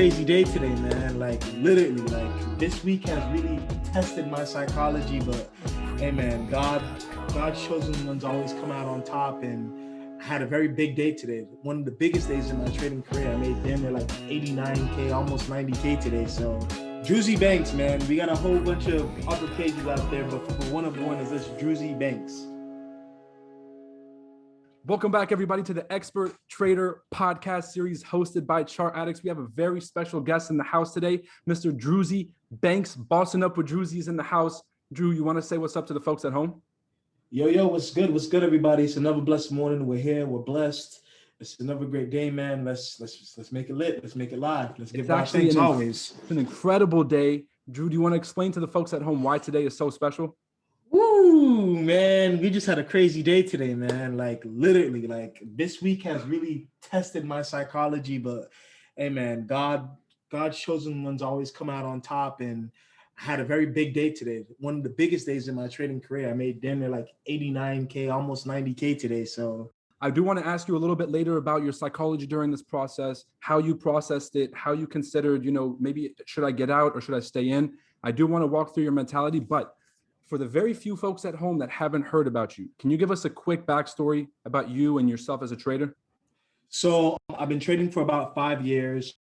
crazy day today, man. Like literally, like this week has really tested my psychology. But hey, man, God's chosen ones always come out on top. And I had a very big day today. One of the biggest days in my trading career. I made damn near like 89K, almost 90K today. So Drewize Banks, man. We got a whole bunch of other pages out there, but for one of one is this Drewize Banks. Welcome back, everybody, to the Expert Trader podcast series hosted by ChartAddicts. We have a very special guest in the house today, Mr. Drewize Banks. Bossing up with Drewize is in the house. Drew, you want to say what's up to the folks at home? Yo, what's good? What's good, everybody? It's another blessed morning. We're here. We're blessed. It's another great day, man. Let's make it lit. Let's make it live. Let's give God thanks always. It's an incredible day. Drew, do you want to explain to the folks at home why today is so special? Woo, man, we just had a crazy day today, man. Like literally, like this week has really tested my psychology. But hey, man, God's chosen ones always come out on top. And I had a very big day today. One of the biggest days in my trading career. I made damn near like 89K, almost 90K today. So I do want to ask you a little bit later about your psychology during this process, how you processed it, how you considered, maybe should I get out or should I stay in? I do want to walk through your mentality, but for the very few folks at home that haven't heard about you, can you give us a quick backstory about you and yourself as a trader? So I've been trading for about 5 years.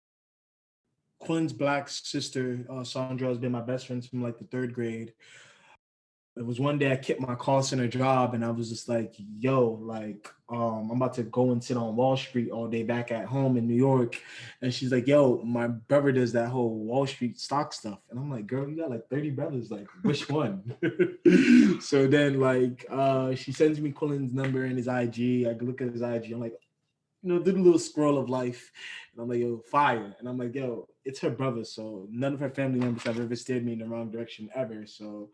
Quinn's black sister, Sandra, has been my best friend from like the 3rd grade. It was one day I kept my call center job and I was just like, yo, like, I'm about to go and sit on Wall Street all day back at home in New York. And she's like, yo, my brother does that whole Wall Street stock stuff. And I'm like, girl, you got like 30 brothers. Like, which one? So then like, she sends me Quinn's number and his IG. I look at his IG. I'm like, do the little scroll of life. And I'm like, yo, fire. And I'm like, yo, it's her brother. So none of her family members have ever steered me in the wrong direction ever. So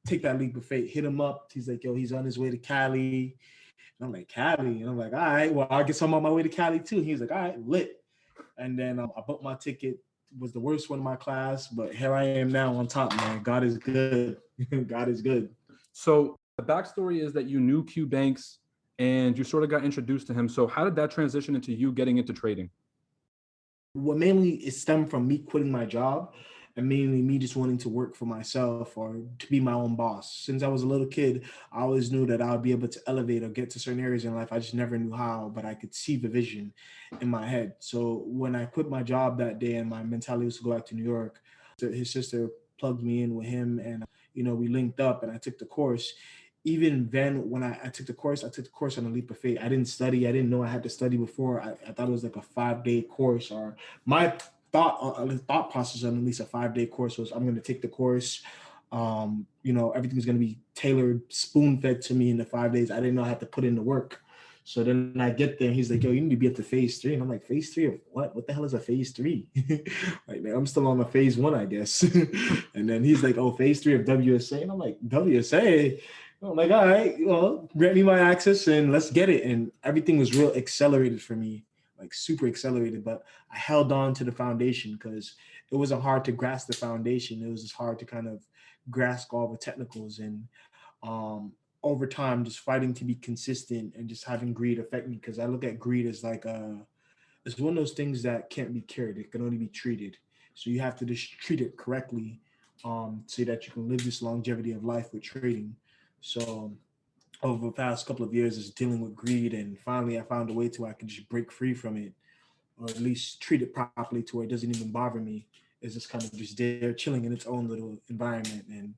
take that leap of faith, hit him up. He's like, yo, he's on his way to Cali. And I'm like, Cali? And I'm like, all right, well, I guess I'm on my way to Cali too. He's like, all right, lit. And then I booked my ticket. It was the worst one in my class, but here I am now on top, man. God is good. God is good. So the backstory is that you knew Q Banks and you sort of got introduced to him. So how did that transition into you getting into trading? Well, mainly it stemmed from me quitting my job and mainly me just wanting to work for myself or to be my own boss. Since I was a little kid, I always knew that I would be able to elevate or get to certain areas in life. I just never knew how, but I could see the vision in my head. So when I quit my job that day and my mentality was to go back to New York, his sister plugged me in with him and, we linked up and I took the course. Even then, when I took the course on a leap of faith. I didn't study. I didn't know I had to study before. I thought it was like a 5-day course, or my thought process on at least a 5-day course was I'm going to take the course. Everything's going to be tailored, spoon-fed to me in the 5 days. I didn't know I had to put in the work. So then I get there and he's like, yo, you need to be up to phase 3. And I'm like, phase 3 of what? What the hell is a phase 3? Like, man, I'm still on the phase 1, I guess. And then he's like, oh, phase 3 of WSA. And I'm like, WSA? I'm like, all right, well, grant me my access and let's get it. And everything was real accelerated for me, like super accelerated. But I held on to the foundation because it wasn't hard to grasp the foundation. It was just hard to kind of grasp all the technicals. And over time, just fighting to be consistent and just having greed affect me, because I look at greed as like it's one of those things that can't be cured. It can only be treated. So you have to just treat it correctly so that you can live this longevity of life with trading. So over the past couple of years is dealing with greed, and finally I found a way to where I can just break free from it, or at least treat it properly to where it doesn't even bother me. It's just kind of just there chilling in its own little environment. And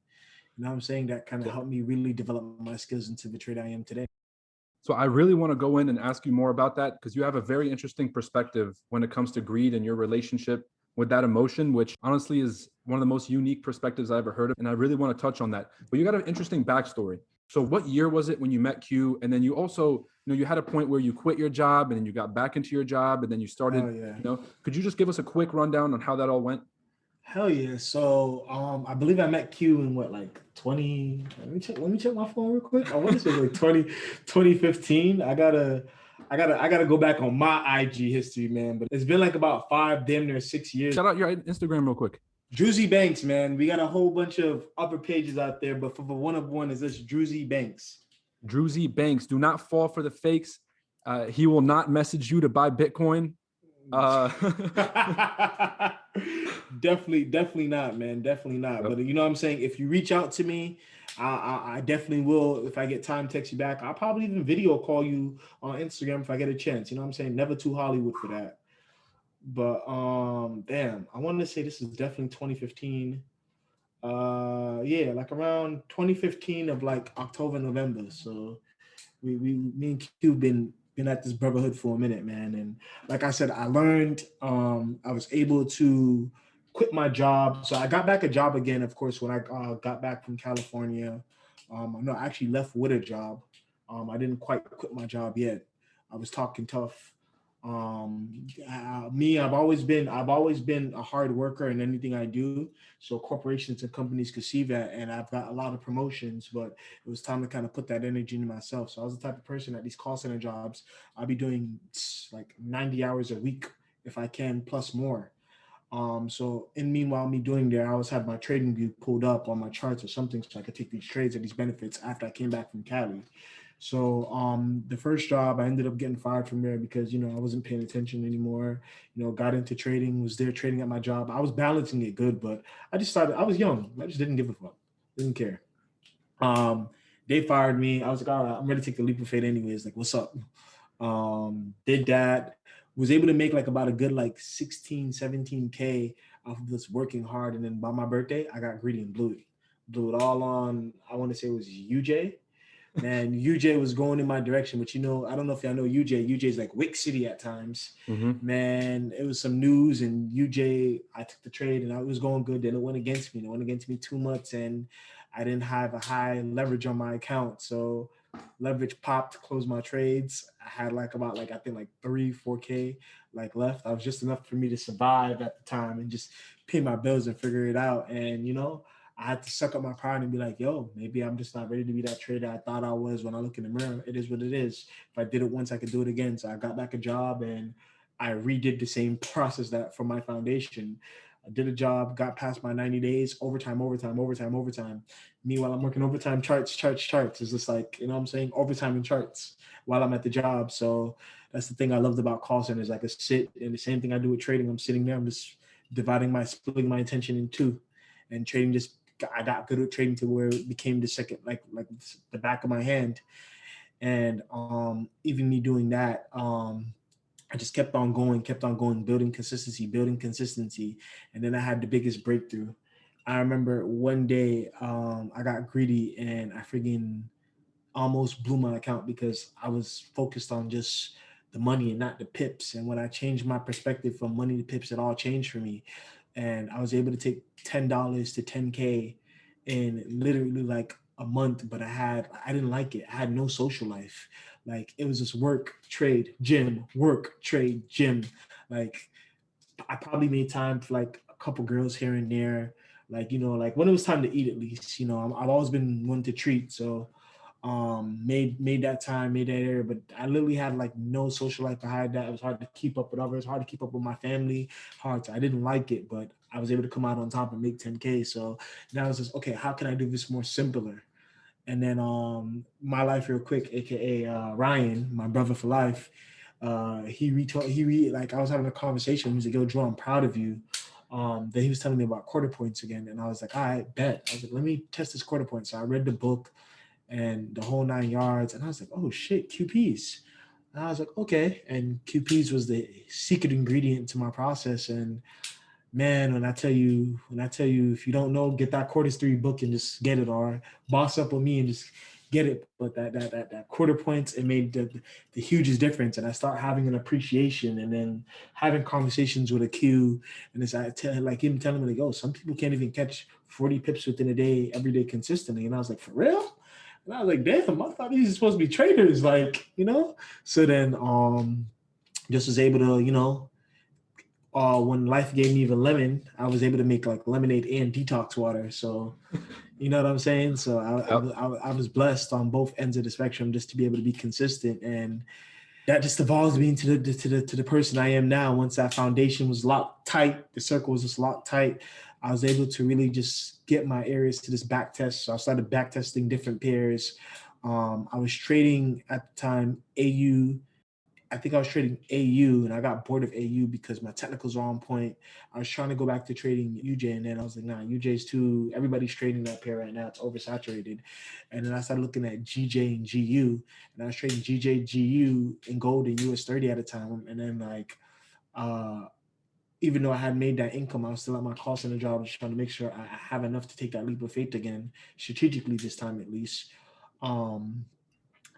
I'm saying that kind of helped me really develop my skills into the trader I am today. So I really want to go in and ask you more about that, because you have a very interesting perspective when it comes to greed and your relationship with that emotion, which honestly is one of the most unique perspectives I ever heard of. And I really want to touch on that. But you got an interesting backstory. So what year was it when you met Q? And then you also, you had a point where you quit your job and then you got back into your job and then you started, could you just give us a quick rundown on how that all went? Hell yeah. So I believe I met Q in what, like 20, let me check my phone real quick. I want to say like 2015. I gotta go back on my IG history, man. But it's been like about 5, damn near 6 years. Shout out your Instagram real quick. Drewize Banks, man. We got a whole bunch of other pages out there, but for the one of one is this Drewize Banks. Drewize Banks. Do not fall for the fakes. He will not message you to buy Bitcoin. Uh, Definitely not, man. Definitely not. yep. But you know what I'm saying? If you reach out to me, I definitely will. If I get time, text you back. I'll probably even video call you on Instagram if I get a chance. You know what I'm saying? Never too Hollywood for that. But damn, I wanted to say this is definitely 2015. Yeah, like around 2015 of like October, November. So me and Q been at this brotherhood for a minute, man. And like I said, I learned. I was able to quit my job. So I got back a job again, of course, when I got back from California. No, I actually left with a job. I didn't quite quit my job yet. I was talking tough. I've always been a hard worker in anything I do. So corporations and companies could see that, and I've got a lot of promotions, but it was time to kind of put that energy into myself. So I was the type of person at these call center jobs, I'll be doing like 90 hours a week if I can, plus more. So in meanwhile, me doing there, I always had my trading view pulled up on my charts or something so I could take these trades and these benefits after I came back from Cali. So the first job, I ended up getting fired from there because I wasn't paying attention anymore. Got into trading, was there trading at my job. I was balancing it good, but I just started. I was young. I just didn't give a fuck. Didn't care. They fired me. I was like, all right, I'm ready to take the leap of faith anyways. Like, what's up? Did that. Was able to make like about a good like 16, 17K off of this working hard. And then by my birthday, I got greedy and blew it. Blew it all on, I want to say it was UJ. Man, UJ was going in my direction, but I don't know if y'all know UJ. UJ's like Wick City at times. Mm-hmm. Man, it was some news, and UJ, I took the trade, and I was going good. Then it went against me. It went against me too much, and I didn't have a high leverage on my account. So leverage popped, closed my trades. I had like about like I think like 3, 4K like left. I was just enough for me to survive at the time and just pay my bills and figure it out. And I had to suck up my pride and be like, yo, maybe I'm just not ready to be that trader I thought I was when I look in the mirror. It is what it is. If I did it once, I could do it again. So I got back a job and I redid the same process that for my foundation. I did a job, got past my 90 days, overtime, overtime, overtime, overtime. Meanwhile, I'm working overtime, charts. It's just like, you know what I'm saying? Overtime and charts while I'm at the job. So that's the thing I loved about call centers. I could sit, and the same thing I do with trading. I'm sitting there, I'm just splitting my attention in two. And trading just I got good at trading to where it became the second, like the back of my hand. And even me doing that, I just kept on going, building consistency. And then I had the biggest breakthrough. I remember one day I got greedy and I friggin' almost blew my account because I was focused on just the money and not the pips. And when I changed my perspective from money to pips, it all changed for me. And I was able to take $10 to 10K in literally like a month, but I didn't like it. I had no social life. Like it was just work, trade, gym, work, trade, gym. Like I probably made time for like a couple girls here and there. Like, like when it was time to eat at least, I've always been one to treat. So made that time, made that area, but I literally had like no social life behind that. It was hard to keep up with others, hard to keep up with my family, I didn't like it, but I was able to come out on top and make 10K. So now it's just, okay, how can I do this more simpler? And then my life real quick, aka Ryan, my brother for life, like I was having a conversation. He was like, yo, Drew, I'm proud of you. Then he was telling me about quarter points again, and I was like, I bet. I was like, let me test this quarter point. So I read the book and the whole 9 yards. And I was like, oh shit, QPs. And I was like, okay. And QPs was the secret ingredient to my process. And man, when I tell you, if you don't know, get that quarters 3 book and just get it, or boss up with me and just get it. But that quarter points, it made the hugest difference. And I start having an appreciation, and then having conversations with a Q, and it's like him telling me like, oh, some people can't even catch 40 pips within a day, every day consistently. And I was like, for real? And I was like, damn, I thought these are supposed to be traders, like. So then just was able to, when life gave me the lemon, I was able to make like lemonade and detox water. So, you know what I'm saying? So Yep. I was blessed on both ends of the spectrum just to be able to be consistent, and that just evolves me into the person I am now. Once that foundation was locked tight, the circle was just locked tight. I was able to really just get my areas to this back test. So I started back testing different pairs. I was trading at the time AU I think I was trading AU, and I got bored of AU because my technicals are on point. I was trying to go back to trading UJ, and then I was like, nah, UJ's too. Everybody's trading that pair right now. It's oversaturated. And then I started looking at GJ and GU, and I was trading GJ, GU in gold and US 30 at a time. And then like, uh, even though I had made that income, I was still at my call center job, just trying to make sure I have enough to take that leap of faith again, strategically this time at least. Um,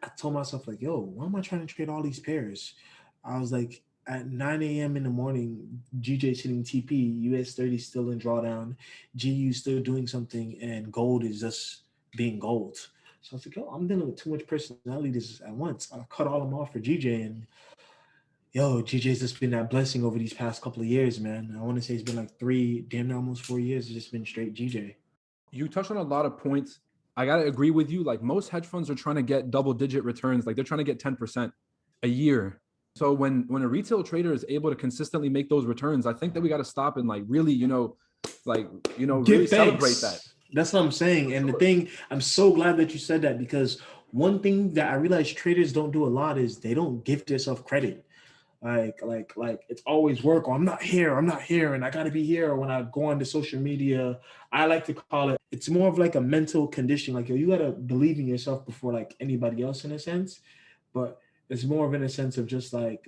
I told myself like, yo, why am I trying to trade all these pairs? I was like, at 9 a.m. in the morning, GJ's hitting TP, US 30 still in drawdown, GU still doing something, and gold is just being gold. So I was like, yo, I'm dealing with too much personality this at once. I cut all them off for GJ, and yo, GJ's just been that blessing over these past couple of years, man. I want to say it's been like 3, damn near almost 4 years. It's just been straight GJ. You touched on a lot of points. I got to agree with you. Like most hedge funds are trying to get double digit returns. Like they're trying to get 10% a year. So when a retail trader is able to consistently make those returns, I think that we got to stop and like really, really celebrate that. That's what I'm saying. And the thing, I'm so glad that you said that, because one thing that I realize traders don't do a lot is they don't give themselves credit. Like it's always work, or I'm not here, and I gotta be here. Or when I go on to social media, I like to call it, it's more of like a mental condition. Like, yo, you gotta believe in yourself before like anybody else in a sense. But it's more of in a sense of just like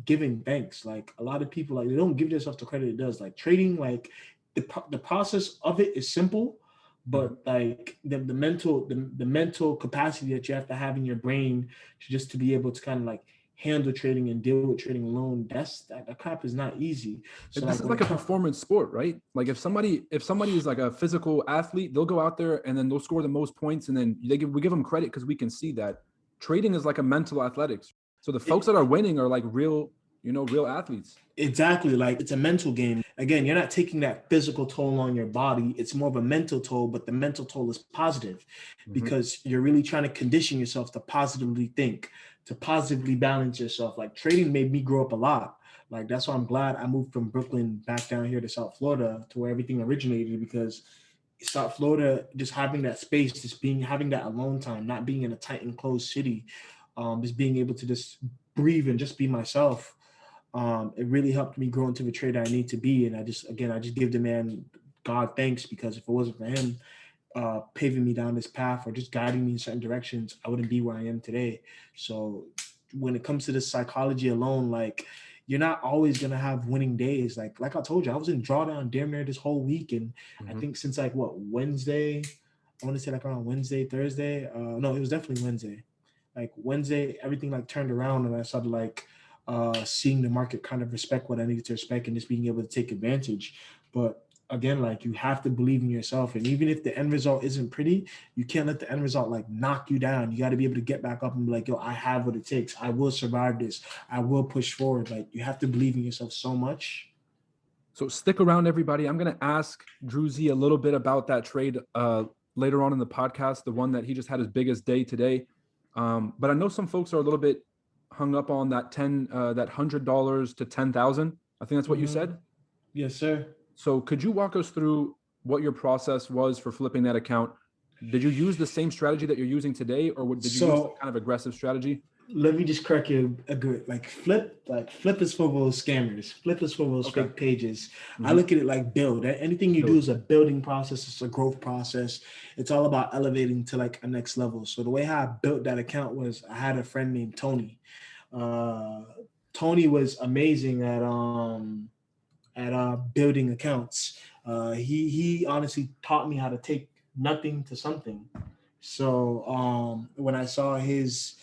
giving thanks. Like a lot of people, like they don't give themselves the credit it does. Like trading, like the process of it is simple, but like the mental capacity that you have to have in your brain to just to be able to kind of like handle trading and deal with trading alone, that crap is not easy. So This like is when like it a comes, performance sport, right? Like if somebody is like a physical athlete, they'll go out there and then they'll score the most points, and then we give them credit because we can see that. Trading is like a mental athletics. So the folks that are winning are like real athletes. exactly, like it's a mental game. Again, you're not taking that physical toll on your body. It's more of a mental toll, but the mental toll is positive because you're really trying to condition yourself to positively think, to positively balance yourself. Like trading made me grow up a lot. Like that's why I'm glad I moved from Brooklyn back down here to South Florida to where everything originated, because South Florida, just having that space, just being having that alone time, not being in a tight enclosed city, just being able to just breathe and just be myself. It really helped me grow into the trader I need to be. And I just give the man God thanks, because if it wasn't for him paving me down this path or just guiding me in certain directions, I wouldn't be where I am today. So when it comes to this psychology alone, like you're not always gonna have winning days. Like I told you, I was in drawdown damn near this whole week, and I think since like what Wednesday, I want to say like around Wednesday, Thursday. No, it was definitely Wednesday. Like Wednesday, everything like turned around, and I started like seeing the market kind of respect what I needed to respect and just being able to take advantage. But again, like you have to believe in yourself, and even if the end result isn't pretty, you can't let the end result like knock you down. You got to be able to get back up and be like, yo, I have what it takes. I will survive this. I will push forward. Like you have to believe in yourself so much. So stick around, everybody. I'm going to ask Drewize a little bit about that trade later on in the podcast, the one that he just had his biggest day today. But I know some folks are a little bit hung up on that $100 to 10,000. I think that's what you said. Yes, sir. So could you walk us through what your process was for flipping that account? Did you use the same strategy that you're using today, or did you use some kind of aggressive strategy? Let me just correct you a good flip is for those scammers. Flip is for those Okay. fake pages. I look at it like build. Anything you do is a building process. It's a growth process. It's all about elevating to like a next level. So the way how I built that account was I had a friend named Tony. Uh, Tony was amazing at building accounts. He honestly taught me how to take nothing to something. So when I saw his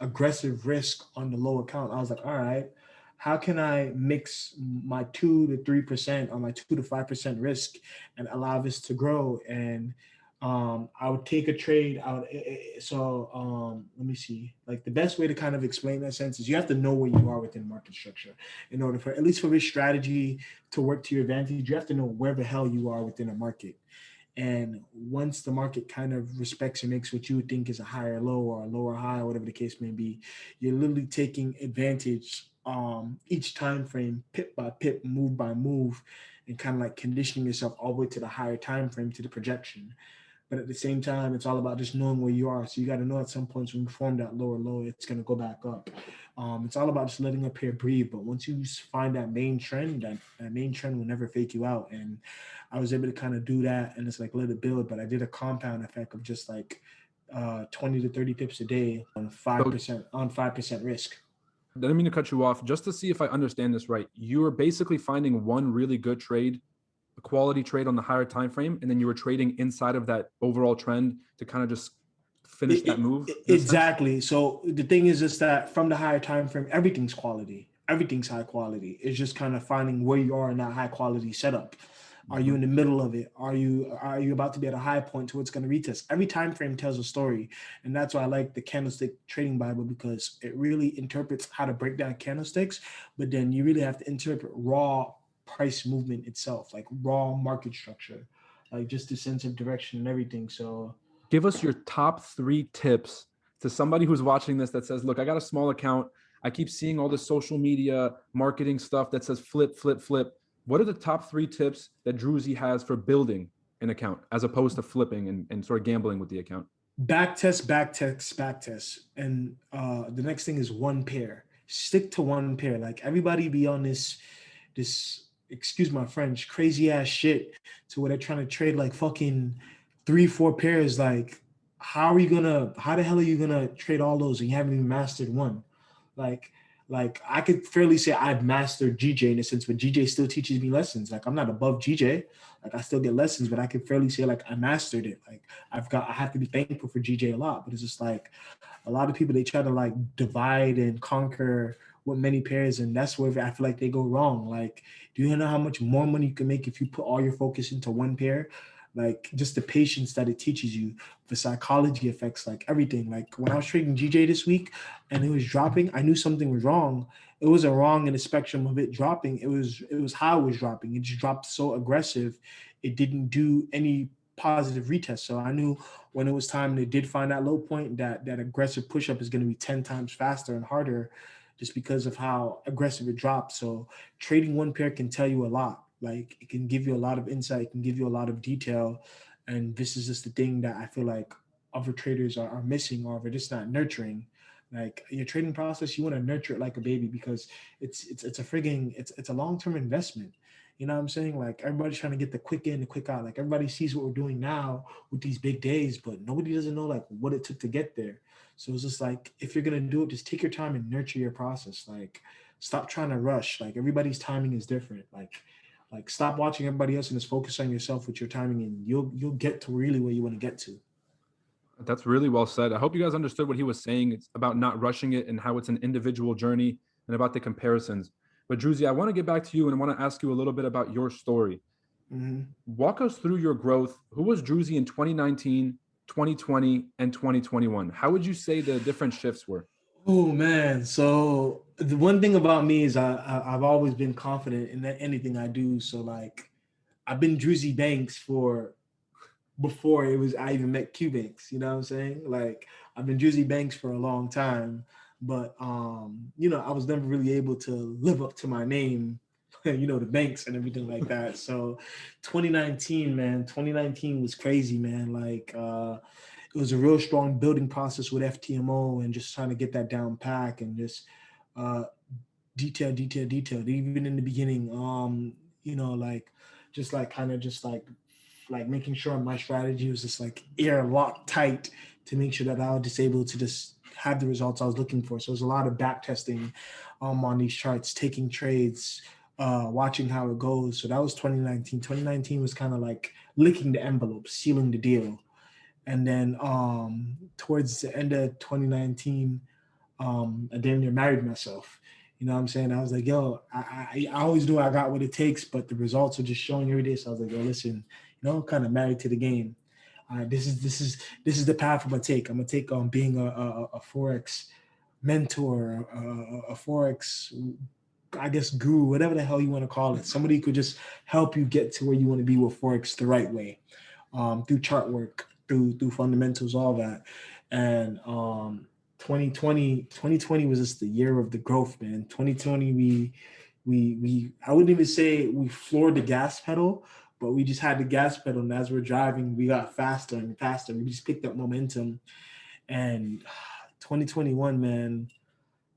aggressive risk on the low account, I was like, all right, how can I mix my 2 to 3% or my 2 to 5% risk and allow this to grow? And I would take a trade. Let me see. Like the best way to kind of explain that sense is you have to know where you are within market structure in order for, at least for this strategy to work to your advantage. You have to know where the hell you are within a market. And once the market kind of respects and makes what you would think is a higher low or a lower high, or whatever the case may be, you're literally taking advantage each time frame, pip by pip, move by move, and kind of like conditioning yourself all the way to the higher time frame, to the projection. But at the same time, it's all about just knowing where you are. So you got to know at some points when you form that lower low, it's going to go back up. It's all about just letting a pair breathe. But once you find that main trend, that main trend will never fake you out. And I was able to kind of do that, and it's like let it build. But I did a compound effect of just like 20 to 30 pips a day on So 5% risk. I didn't mean to cut you off. Just to see if I understand this right, you were basically finding one really good trade, a quality trade on the higher time frame, and then you were trading inside of that overall trend to kind of just finish that move. Exactly. So the thing is just that from the higher time frame, everything's quality. Everything's high quality. It's just kind of finding where you are in that high quality setup. Are you in the middle of it? Are you about to be at a high point to where it's going to retest? Every time frame tells a story, and that's why I like the candlestick trading Bible, because it really interprets how to break down candlesticks. But then you really have to interpret raw price movement itself, like raw market structure, like just the sense of direction and everything. So Give us your top 3 tips to somebody who's watching this that says, look, I got a small account. I keep seeing all this social media marketing stuff that says flip, flip, flip. What are the top 3 tips that Drewize has for building an account as opposed to flipping and sort of gambling with the account? back test, back test, back test. And the next thing is one pair. Stick to one pair. Like everybody be on this excuse my French, crazy ass shit to where they're trying to trade like fucking 3, 4 pairs. Like, how the hell are you gonna trade all those and you haven't even mastered one? Like, like I could fairly say I've mastered GJ in a sense, but GJ still teaches me lessons. Like I'm not above GJ. Like I still get lessons, but I can fairly say like I mastered it. Like I have to be thankful for GJ a lot. But it's just like a lot of people, they try to like divide and conquer with many pairs, and that's where I feel like they go wrong. Like, do you know how much more money you can make if you put all your focus into one pair? Like just the patience that it teaches you, the psychology effects, like everything. Like when I was trading GJ this week and it was dropping, I knew something was wrong. It wasn't wrong in the spectrum of it dropping. It was how it was dropping. It just dropped so aggressive. It didn't do any positive retest. So I knew when it was time and it did find that low point, that aggressive push up is going to be 10 times faster and harder just because of how aggressive it dropped. So trading one pair can tell you a lot. Like it can give you a lot of insight, it can give you a lot of detail. And this is just the thing that I feel like other traders are missing, or they're just not nurturing. Like your trading process, you want to nurture it like a baby, because it's a long-term investment. You know what I'm saying? Like everybody's trying to get the quick in, the quick out. Like everybody sees what we're doing now with these big days, but nobody doesn't know like what it took to get there. So it's just like if you're gonna do it, just take your time and nurture your process. Like stop trying to rush. Like everybody's timing is different. Like stop watching everybody else and just focus on yourself with your timing, and you'll get to really where you want to get to. That's really well said. I hope you guys understood what he was saying. It's about not rushing it and how it's an individual journey and about the comparisons. But Druzy, I want to get back to you and I want to ask you a little bit about your story. Mm-hmm. Walk us through your growth. Who was Druzy in 2019, 2020, and 2021? How would you say the different shifts were? Oh man, so the one thing about me is I've always been confident in anything I do. So like I've been Drewize Banks for before it was I even met Q Banks. You know what I'm saying? Like I've been Drewize Banks for a long time, but I was never really able to live up to my name, the banks and everything like that. So 2019, man, 2019 was crazy, man. Like it was a real strong building process with FTMO and just trying to get that down pack and just uh, detail. Even in the beginning, like just like kind of just like making sure my strategy was just like air locked tight to make sure that I was just able to just have the results I was looking for. So it was a lot of back testing on these charts, taking trades, watching how it goes. So that was 2019. 2019 was kind of like licking the envelope, sealing the deal. And then towards the end of 2019, I damn near married myself. You know what I'm saying? I was like, yo, I always knew I got what it takes, but the results are just showing every day. So I was like, yo, listen, I'm kind of married to the game. This is the path I'm gonna take. I'm gonna take on being a forex mentor, a forex, I guess, guru, whatever the hell you want to call it. Somebody who could just help you get to where you want to be with forex the right way, through chart work, through fundamentals, all that. And 2020 was just the year of the growth, man. 2020 we I wouldn't even say we floored the gas pedal, but we just had the gas pedal, and as we're driving, we got faster and faster. We just picked up momentum, and 2021, man,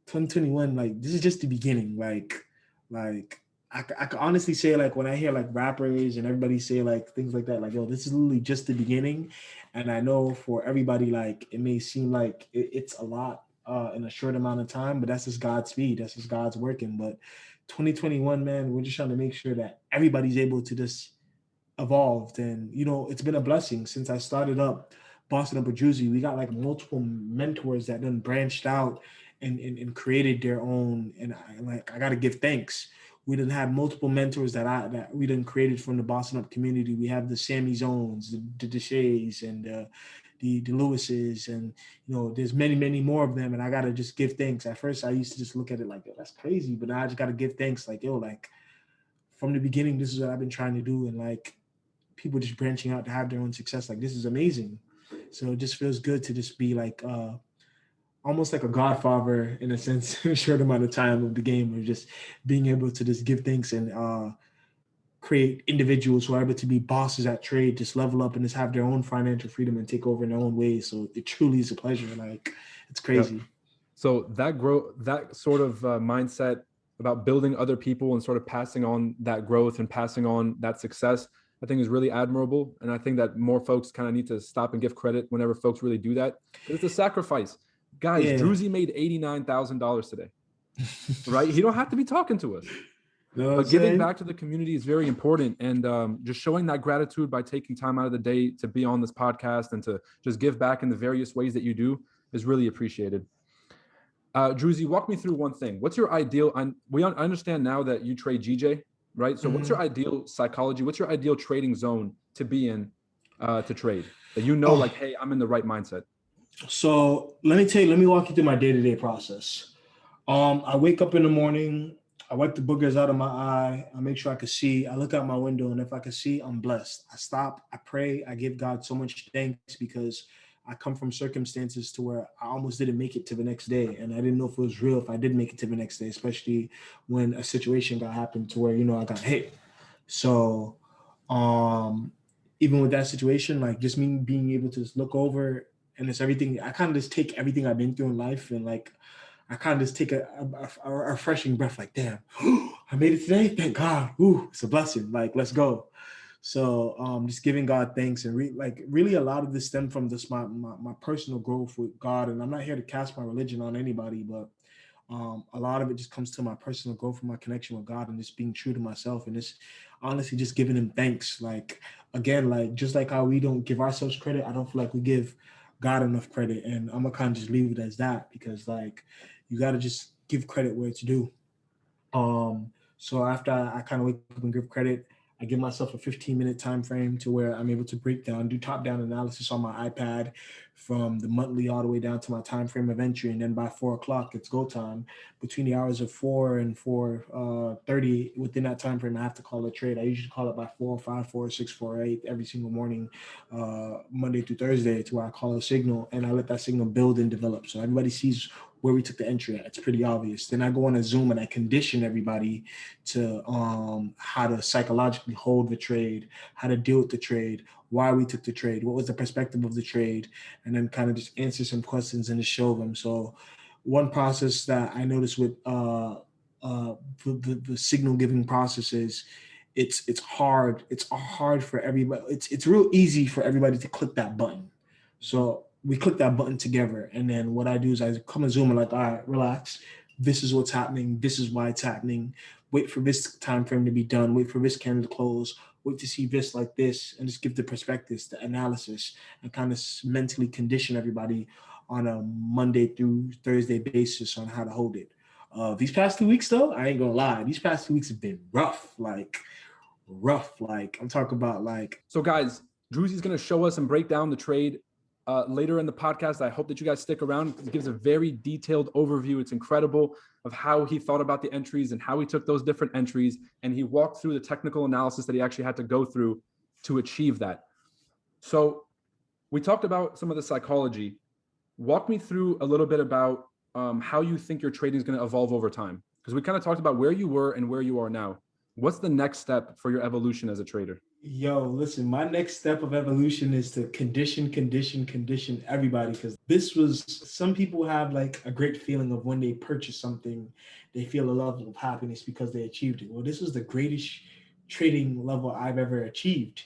2021, like this is just the beginning. Like I can honestly say, like when I hear like rappers and everybody say like things like that, like yo, this is literally just the beginning. And I know for everybody, like it may seem like it's a lot in a short amount of time, but that's just God's speed. That's just God's working. But 2021, man, we're just trying to make sure that everybody's able to just evolved. And it's been a blessing since I started up Boston Up with Drewize. We got like multiple mentors that then branched out and created their own, and I gotta give thanks. We didn't have multiple mentors that we didn't created from the Boston Up community. We have the Sammy Zones, the Deshays, and the Lewises, and there's many more of them, and I gotta just give thanks. At first I used to just look at it like, yo, that's crazy, but now I just gotta give thanks, like, yo, like from the beginning, this is what I've been trying to do, and like people just branching out to have their own success. Like this is amazing. So it just feels good to just be like almost like a godfather in a sense, in a short amount of time of the game, of just being able to just give thanks and create individuals who are able to be bosses at trade, just level up and just have their own financial freedom and take over in their own ways. So it truly is a pleasure. Like it's crazy. Yep. So that sort of mindset about building other people and sort of passing on that growth and passing on that success, I think is really admirable. And I think that more folks kind of need to stop and give credit whenever folks really do that, because it's a sacrifice. Guys, yeah. Drewize made $89,000 today, right? He don't have to be talking to us. But giving back to the community is very important. And just showing that gratitude by taking time out of the day to be on this podcast and to just give back in the various ways that you do is really appreciated. Drewize, walk me through one thing. What's your ideal? I understand now that you trade GJ, right? So what's your ideal psychology? What's your ideal trading zone to be in to trade? That like, hey, I'm in the right mindset. So let me walk you through my day-to-day process. I wake up in the morning, I wipe the boogers out of my eye, I make sure I can see, I look out my window, and if I can see, I'm blessed. I stop, I pray, I give God so much thanks, because I come from circumstances to where I almost didn't make it to the next day. And I didn't know if it was real if I did make it to the next day, especially when a situation happened to where, I got hit. So even with that situation, like just me being able to just look over, and it's everything, I kind of just take everything I've been through in life, and like, I kind of just take a refreshing breath, like, damn, I made it today. Thank God. Ooh, it's a blessing. Like, let's go. So just giving God thanks, and really a lot of this stemmed from this my personal growth with God. And I'm not here to cast my religion on anybody, but a lot of it just comes to my personal growth and my connection with God, and just being true to myself, and just honestly just giving him thanks. Like, again, like just like how we don't give ourselves credit, I don't feel like we give God enough credit. And I'm gonna kind of just leave it as that, because like you got to just give credit where it's due. So after I kind of wake up and give credit, I give myself a 15-minute time frame to where I'm able to do top-down analysis on my iPad from the monthly all the way down to my time frame of entry. And then by 4 o'clock, it's go time. Between the hours of 4 and 4:30, within that time frame, I have to call a trade. I usually call it by 4:05, 4:06, 4:08 every single morning, Monday through Thursday, to where I call a signal, and I let that signal build and develop. So everybody sees where we took the entry at. It's pretty obvious. Then I go on a Zoom and I condition everybody to how to psychologically hold the trade, how to deal with the trade, why we took the trade, what was the perspective of the trade, and then kind of just answer some questions and to show them. So one process that I noticed with the signal giving process is it's hard. It's hard for everybody. It's real easy for everybody to click that button. So we click that button together. And then what I do is I come on Zoom and like, all right, relax. This is what's happening. This is why it's happening. Wait for this time frame to be done. Wait for this candle to close. Wait to see this like this, and just give the perspectives, the analysis, and kind of mentally condition everybody on a Monday through Thursday basis on how to hold it. These past 2 weeks, though, I ain't gonna lie. These past 2 weeks have been rough. Like I'm talking about like. So guys, Drewize is going to show us and break down the trade later in the podcast. I hope that you guys stick around. It gives a very detailed overview. It's incredible of how he thought about the entries and how he took those different entries, and he walked through the technical analysis that he actually had to go through to achieve that. So we talked about some of the psychology. Walk me through a little bit about how you think your trading is going to evolve over time, because we kind of talked about where you were and where you are now. What's the next step for your evolution as a trader? Yo, listen, my next step of evolution is to condition everybody, because this was, some people have like a great feeling of when they purchase something, they feel a level of happiness because they achieved it. Well, this was the greatest trading level I've ever achieved.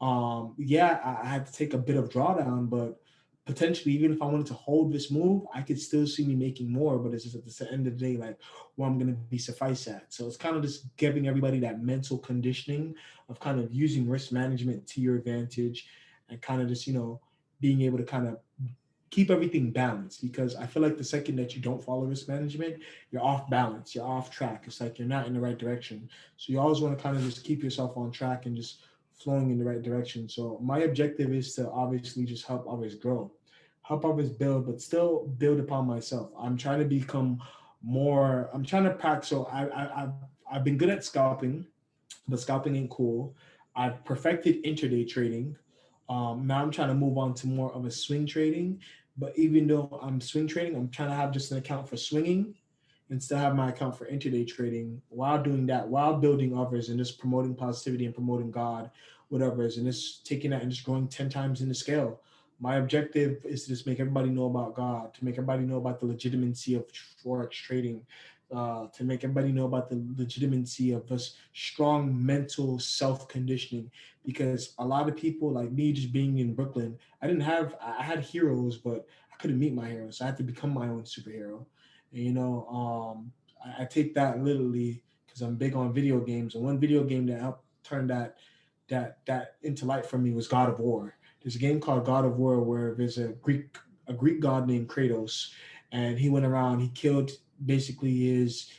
Yeah, I had to take a bit of drawdown, but potentially, even if I wanted to hold this move, I could still see me making more. But it's just at the end of the day, like where I'm going to be suffice at. So it's kind of just giving everybody that mental conditioning of kind of using risk management to your advantage, and kind of just, being able to kind of keep everything balanced. Because I feel like the second that you don't follow risk management, you're off balance, you're off track. It's like you're not in the right direction. So you always want to kind of just keep yourself on track and just flowing in the right direction. So my objective is to obviously just help others grow, help others build, but still build upon myself. I'm trying to become more, I'm trying to practice. So I've been good at scalping, but scalping ain't cool. I've perfected intraday trading. Now I'm trying to move on to more of a swing trading. But even though I'm swing trading, I'm trying to have just an account for swinging and still have my account for intraday trading, while doing that, while building others and just promoting positivity and promoting God, whatever, and just taking that and just growing 10 times in the scale. My objective is to just make everybody know about God, to make everybody know about the legitimacy of Forex trading, to make everybody know about the legitimacy of us strong mental self conditioning. Because a lot of people, like me, just being in Brooklyn, I had heroes, but I couldn't meet my heroes. So I had to become my own superhero. And, I take that literally because I'm big on video games. And one video game that helped turn that into light for me was God of War. There's a game called God of War where there's a Greek god named Kratos, and he went around, he killed basically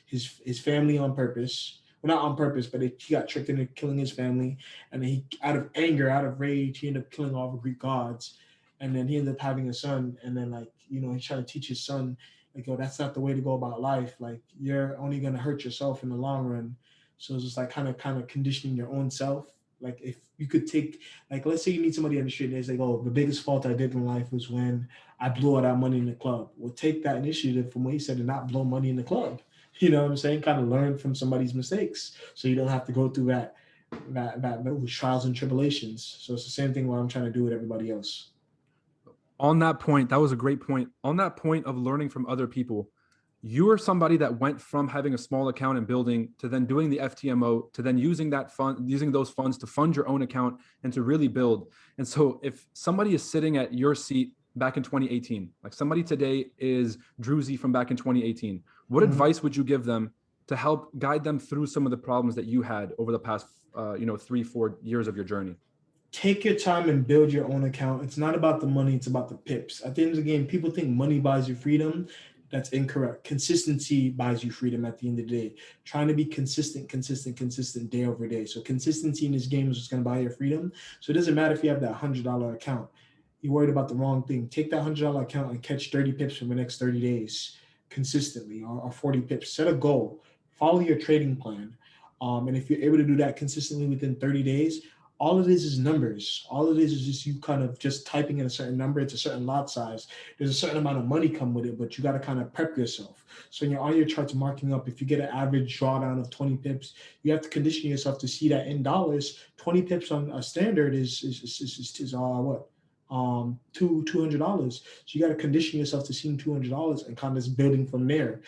his family on purpose. Well, not on purpose, but he got tricked into killing his family, and then he, out of anger, out of rage, he ended up killing all the Greek gods, and then he ended up having a son, and then, like, he's trying to teach his son, like, yo, that's not the way to go about life. Like, you're only gonna hurt yourself in the long run. So it's just like kind of conditioning your own self. Like, if you could take, like, let's say you meet somebody on the street and they say, oh, the biggest fault I did in life was when I blew all that money in the club. Well, take that initiative from what he said and not blow money in the club. You know what I'm saying? Kind of learn from somebody's mistakes, so you don't have to go through those trials and tribulations. So it's the same thing what I'm trying to do with everybody else. On that point, that was a great point. On that point of learning from other people, you are somebody that went from having a small account and building to then doing the FTMO to then using those funds to fund your own account and to really build. And so if somebody is sitting at your seat back in 2018, like somebody today is Drewize from back in 2018, what advice would you give them to help guide them through some of the problems that you had over the past 3-4 years of your journey? Take your time and build your own account. It's not about the money, it's about the pips. At the end of the game, people think money buys you freedom. That's incorrect. Consistency buys you freedom at the end of the day. Trying to be consistent day over day. So consistency in this game is what's going to buy your freedom. So it doesn't matter if you have that $100 account. You're worried about the wrong thing. Take that $100 account and catch 30 pips for the next 30 days consistently, or 40 pips. Set a goal. Follow your trading plan. And if you're able to do that consistently within 30 days, all it is numbers. All it is just you kind of just typing in a certain number. It's a certain lot size. There's a certain amount of money come with it, but you got to kind of prep yourself. So when you're on your charts marking up, if you get an average drawdown of 20 pips, you have to condition yourself to see that in dollars, 20 pips on a standard is what? $200. So you got to condition yourself to seeing $200 and kind of just building from there,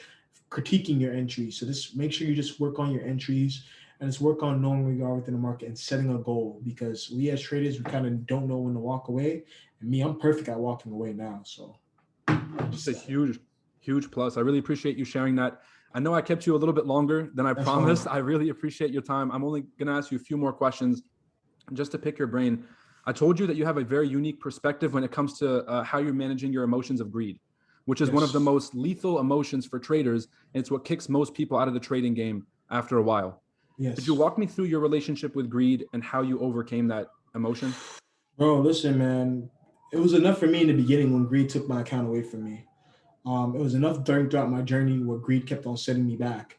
critiquing your entries. So just make sure you just work on your entries, and it's work on knowing where you are within the market and setting a goal, because we as traders, we kind of don't know when to walk away. And me, I'm perfect at walking away now. So It's a huge plus. I really appreciate you sharing that. I know I kept you a little bit longer than I promised. I really appreciate your time. I'm only going to ask you a few more questions just to pick your brain. I told you that you have a very unique perspective when it comes to how you're managing your emotions of greed, which is one of the most lethal emotions for traders. And it's what kicks most people out of the trading game after a while. Yes. Could you walk me through your relationship with greed and how you overcame that emotion? Bro, listen, man. It was enough for me in the beginning when greed took my account away from me. It was enough throughout my journey where greed kept on setting me back.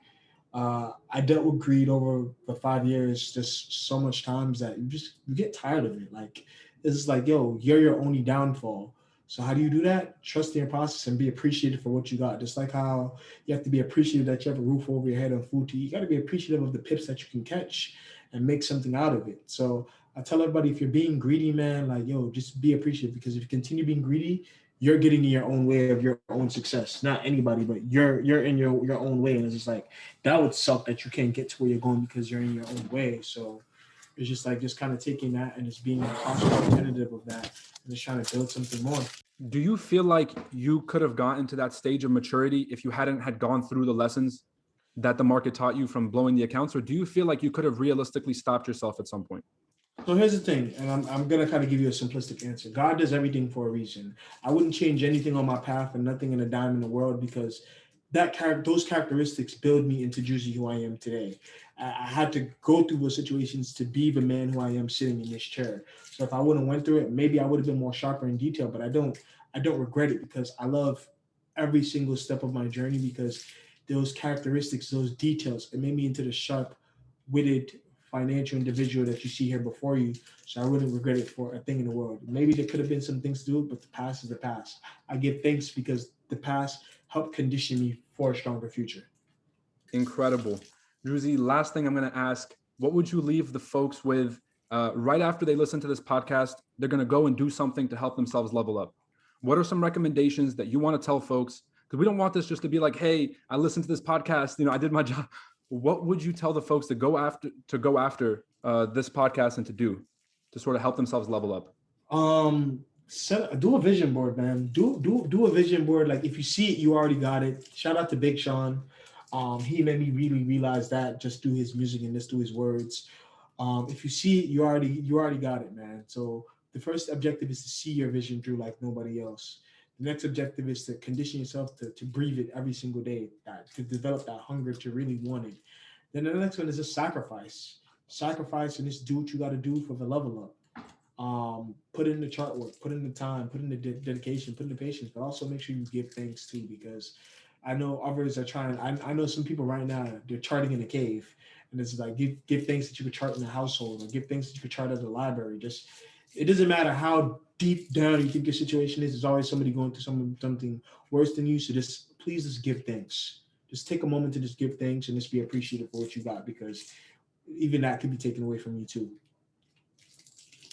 I dealt with greed over the 5 years just so much times that you get tired of it. Like, it's just like, yo, you're your only downfall. So how do you do that? Trust in your process and be appreciative for what you got. Just like how you have to be appreciative that you have a roof over your head and food to eat. You got to be appreciative of the pips that you can catch and make something out of it. So I tell everybody, if you're being greedy, man, like, yo, just be appreciative, because if you continue being greedy, you're getting in your own way of your own success. Not anybody, but you're in your own way. And it's just like, that would suck that you can't get to where you're going because you're in your own way. So it's just like, just kind of taking that and just being a conscious representative of that and just trying to build something more. Do you feel like you could have gotten to that stage of maturity if you hadn't had gone through the lessons that the market taught you from blowing the accounts? Or do you feel like you could have realistically stopped yourself at some point? So here's the thing, and I'm gonna kind of give you a simplistic answer. God does everything for a reason. I wouldn't change anything on my path and nothing in a dime in the world, because those characteristics build me into Juicy who I am today. I had to go through those situations to be the man who I am sitting in this chair. So if I wouldn't went through it, maybe I would have been more sharper in detail. But I don't regret it, because I love every single step of my journey, because those characteristics, those details, it made me into the sharp-witted financial individual that you see here before you. So I wouldn't regret it for a thing in the world. Maybe there could have been some things to do, but the past is the past. I give thanks because the past helped condition me for a stronger future. Incredible. Drewize, last thing I'm going to ask, what would you leave the folks with right after they listen to this podcast? They're going to go and do something to help themselves level up. What are some recommendations that you want to tell folks? Because we don't want this just to be like, hey, I listened to this podcast, I did my job. What would you tell the folks to go after this podcast and to do to sort of help themselves level up? Do a vision board, man. Do a vision board. Like, if you see it, you already got it. Shout out to Big Sean. He made me really realize that just through his music and just through his words. If you see it, you already got it, man. So the first objective is to see your vision through like nobody else. The next objective is to condition yourself to breathe it every single day, to develop that hunger to really want it. Then the next one is just sacrifice. Sacrifice and just do what you got to do for the level up. Put in the chart work, put in the time, put in the dedication, put in the patience, but also make sure you give thanks too, because I know others are trying. I know some people right now, they're charting in a cave, and it's like, give thanks that you could chart in the household, or give thanks that you could chart at the library. Just, it doesn't matter how deep down you think your situation is. There's always somebody going through something worse than you. So please just give thanks. Just take a moment to just give thanks and just be appreciative for what you got, because even that could be taken away from you too.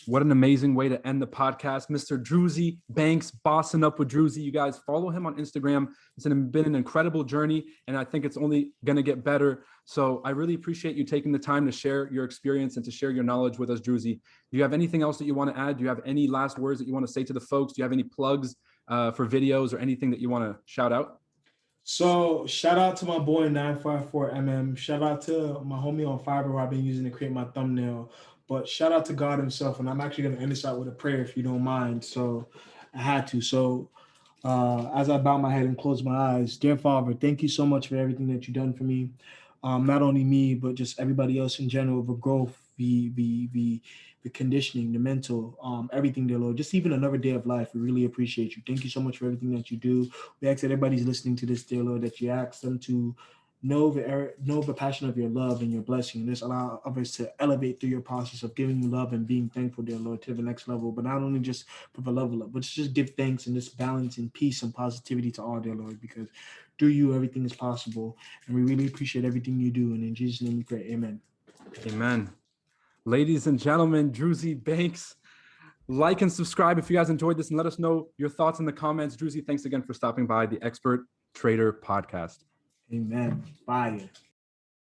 What an amazing way to end the podcast. Mr. Drewize Banks, bossing up with Drewize. You guys follow him on Instagram. It's been an incredible journey, and I think it's only going to get better. So I really appreciate you taking the time to share your experience and to share your knowledge with us, Drewize. Do you have anything else that you want to add? Do you have any last words that you want to say to the folks? Do you have any plugs for videos or anything that you want to shout out? So shout out to my boy 954mm. Shout out to my homie on Fiverr who I've been using to create my thumbnail. But shout out to God himself. And I'm actually going to end this out with a prayer, if you don't mind. So I had to. So as I bow my head and close my eyes, dear Father, thank you so much for everything that you've done for me. Not only me, but just everybody else in general, the growth, the conditioning, the mental, everything, dear Lord. Just even another day of life. We really appreciate you. Thank you so much for everything that you do. We ask that everybody's listening to this, dear Lord, that you ask them to know the passion of your love and your blessing, and just allow others to elevate through your process of giving you love and being thankful, dear Lord, to the next level. But not only just for the level up, but just give thanks and just balance and peace and positivity to all, dear Lord, because through you everything is possible, and we really appreciate everything you do. And in Jesus' name we pray, amen. Amen. Ladies and gentlemen, Drewize Banks. Like and subscribe if you guys enjoyed this, and let us know your thoughts in the comments. Drewize, thanks again for stopping by the Expert Trader podcast. Amen. Fire.